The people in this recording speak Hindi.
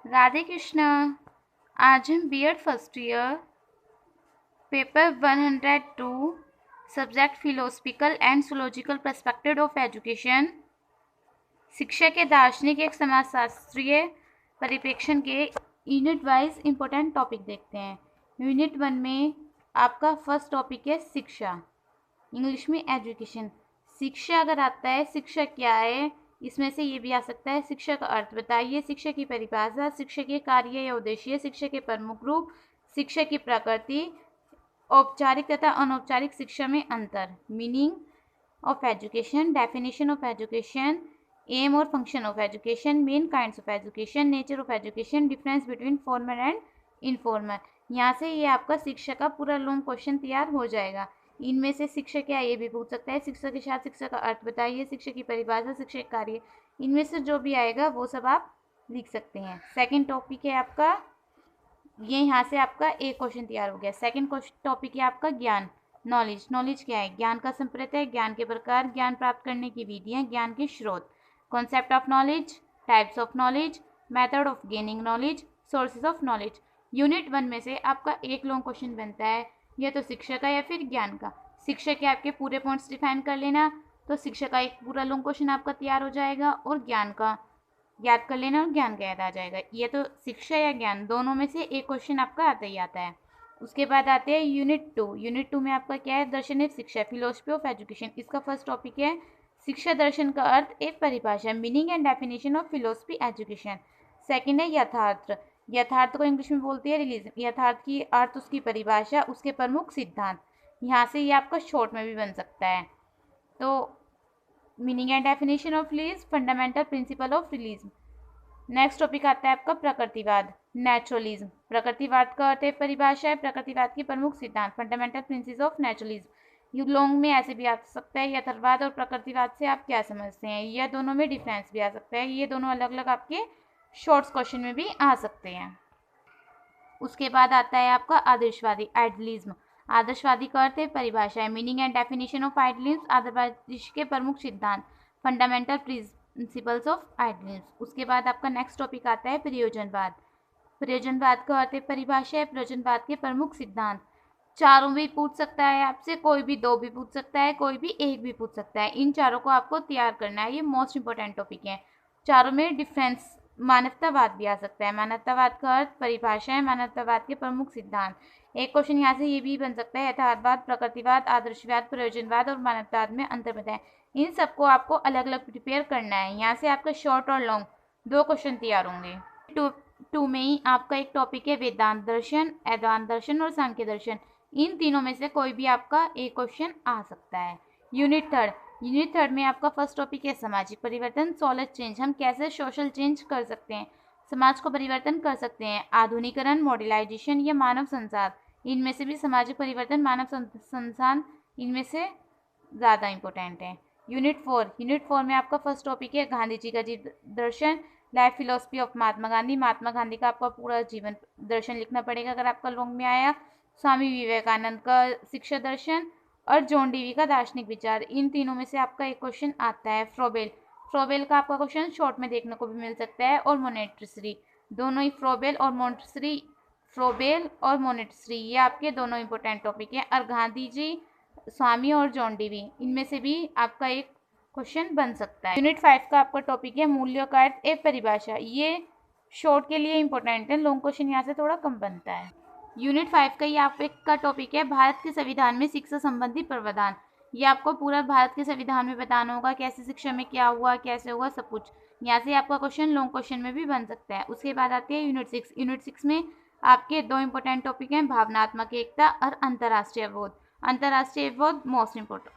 राधे कृष्णा। आज हम B Ed first year paper 102 subject philosophical and sociological perspective of education शिक्षा के दार्शनिक एक समाजशास्त्रीय परिप्रेक्षण के यूनिट वाइज इम्पोर्टेंट टॉपिक देखते हैं। यूनिट 1 में आपका फर्स्ट टॉपिक है शिक्षा, इंग्लिश में एजुकेशन। शिक्षा अगर आता है, शिक्षा क्या है, इसमें से ये भी आ सकता है शिक्षा का अर्थ बताइए, शिक्षा की परिभाषा, शिक्षा के कार्य या उद्देश्य, शिक्षा के प्रमुख रूप, शिक्षा की प्रकृति, औपचारिक तथा अनौपचारिक शिक्षा में अंतर, meaning of education, definition of education, aim और function of education, main kinds of education, nature of education, difference between formal and informal. यहाँ से ये आपका शिक्षा का पूरा लॉन्ग क्वेश्चन तैयार हो जाएगा। इनमें से शिक्षा क्या है ये भी पूछ सकता है, शिक्षा के साथ शिक्षा का अर्थ बताइए, शिक्षा की परिभाषा, शिक्षा के कार्य, इनमें से जो भी आएगा वो सब आप लिख सकते हैं। सेकंड टॉपिक है आपका, ये यहाँ से आपका एक क्वेश्चन तैयार हो गया। सेकंड टॉपिक है आपका ज्ञान, नॉलेज। नॉलेज क्या है, ज्ञान का संप्रदाय, ज्ञान के प्रकार, ज्ञान प्राप्त करने की विधियाँ, ज्ञान के स्रोत, concept of knowledge, types of knowledge, method of gaining knowledge, sources of knowledge. Unit 1 में से आपका एक लॉन्ग क्वेश्चन बनता है, या तो शिक्षा का या फिर ज्ञान का। शिक्षा के आपके पूरे पॉइंट्स डिफाइन कर लेना, तो शिक्षा का एक पूरा लॉन्ग क्वेश्चन आपका तैयार हो जाएगा, और ज्ञान का याद कर लेना और ज्ञान का याद आ जाएगा। ये तो शिक्षा या ज्ञान दोनों में से एक क्वेश्चन आपका आता ही आता है। उसके बाद आते हैं यूनिट 2। यूनिट 2 में आपका क्या है, दर्शन एवं शिक्षा, फिलोसफी ऑफ एजुकेशन। इसका फर्स्ट टॉपिक है शिक्षा दर्शन का अर्थ एक परिभाषा, meaning and definition of philosophy education. Second है यथार्थ। यथार्थ को इंग्लिश में बोलती है रिलीजन। यथार्थ की अर्थ, उसकी परिभाषा, उसके प्रमुख सिद्धांत। यहाँ से ये आपका शॉर्ट में भी बन सकता है। तो meaning and definition of release, fundamental principle of religion. Next topic आता है आपका प्रकृतिवाद, नेचुरलिज्म। प्रकृतिवाद का अर्थ है परिभाषा है, प्रकृतिवाद के प्रमुख सिद्धांत, fundamental principle of naturalism. Long में ऐसे भी आ सकता है, यथार्थवाद और प्रकृतिवाद से आप क्या समझते हैं, यह दोनों में डिफरेंस भी आ सकता है। ये दोनों अलग अलग आपके शॉर्ट्स क्वेश्चन में भी आ सकते हैं। उसके बाद आता है आपका आदर्शवादी, आइडियलिज्म। आदर्शवादी का अर्थ है परिभाषा है, meaning and definition of idealism, आदर्शवादी के प्रमुख सिद्धांत, फंडामेंटल प्रिंसिपल्स ऑफ आइडियलिज्म। उसके बाद आपका नेक्स्ट टॉपिक आता है प्रयोजनवाद। प्रयोजनवाद का अर्थ है परिभाषा है, प्रयोजनवाद के प्रमुख सिद्धांत। चारों भी पूछ सकता है आपसे, कोई भी दो भी पूछ सकता है, कोई भी एक भी पूछ सकता है। इन चारों को आपको तैयार करना है, ये मोस्ट इंपॉर्टेंट टॉपिक है। चारों में डिफरेंस, मानवतावाद भी आ सकता है। मानवतावाद का अर्थ परिभाषा है, मानवतावाद के प्रमुख सिद्धांत। एक क्वेश्चन यहाँ से ये भी बन सकता है, यथार्थवाद, प्रकृतिवाद, आदर्शवाद, प्रयोजनवाद और मानवतावाद में अंतर बताएं। इन सबको आपको अलग अलग प्रिपेयर करना है। यहाँ से आपका शॉर्ट और लॉन्ग दो क्वेश्चन तैयार होंगे। टू में ही आपका एक टॉपिक है वेदांत दर्शन, अद्वैत दर्शन और सांख्य दर्शन। इन तीनों में से कोई भी आपका एक क्वेश्चन आ सकता है। यूनिट थर्ड में आपका फर्स्ट टॉपिक है सामाजिक परिवर्तन, सोशल चेंज। हम कैसे सोशल चेंज कर सकते हैं, समाज को परिवर्तन कर सकते हैं। आधुनिकरण, मॉडर्नाइजेशन या मानव संसार, इनमें से भी सामाजिक परिवर्तन, मानव संसार, इनमें से ज़्यादा इंपॉर्टेंट है। यूनिट 4 में आपका फर्स्ट टॉपिक है गांधी जी का जीवन दर्शन, life philosophy of Mahatma Gandhi. Mahatma Gandhi का आपका पूरा जीवन दर्शन लिखना पड़ेगा अगर आपका लॉन्ग में आया। स्वामी विवेकानंद का शिक्षा दर्शन और जॉन डीवी का दार्शनिक विचार। इन तीनों में से आपका एक क्वेश्चन आता है। फ्रोबेल का आपका क्वेश्चन शॉर्ट में देखने को भी मिल सकता है। और मोनेस्ट्री, दोनों ही फ्रोबेल और मोनेस्ट्री ये आपके दोनों इंपॉर्टेंट टॉपिक हैं। और गांधी जी, स्वामी और जॉन डीवी, इनमें से भी आपका एक क्वेश्चन बन सकता है। यूनिट 5 का आपका टॉपिक है मूल्यों का अर्थ एक परिभाषा। ये शॉर्ट के लिए इंपॉर्टेंट है, लॉन्ग क्वेश्चन यहाँ से थोड़ा कम बनता है। यूनिट 5 का ये आपका टॉपिक है भारत के संविधान में शिक्षा संबंधी प्रावधान। ये आपको पूरा भारत के संविधान में बताना होगा, कैसे शिक्षा में क्या हुआ, कैसे हुआ, सब कुछ। यहाँ से आपका क्वेश्चन लॉन्ग क्वेश्चन में भी बन सकता है। उसके बाद आती है यूनिट 6। यूनिट 6 में आपके दो इंपॉर्टेंट टॉपिक हैं, भावनात्मक एकता और अंतर्राष्ट्रीय बोध। अंतर्राष्ट्रीय बोध मोस्ट इंपॉर्टेंट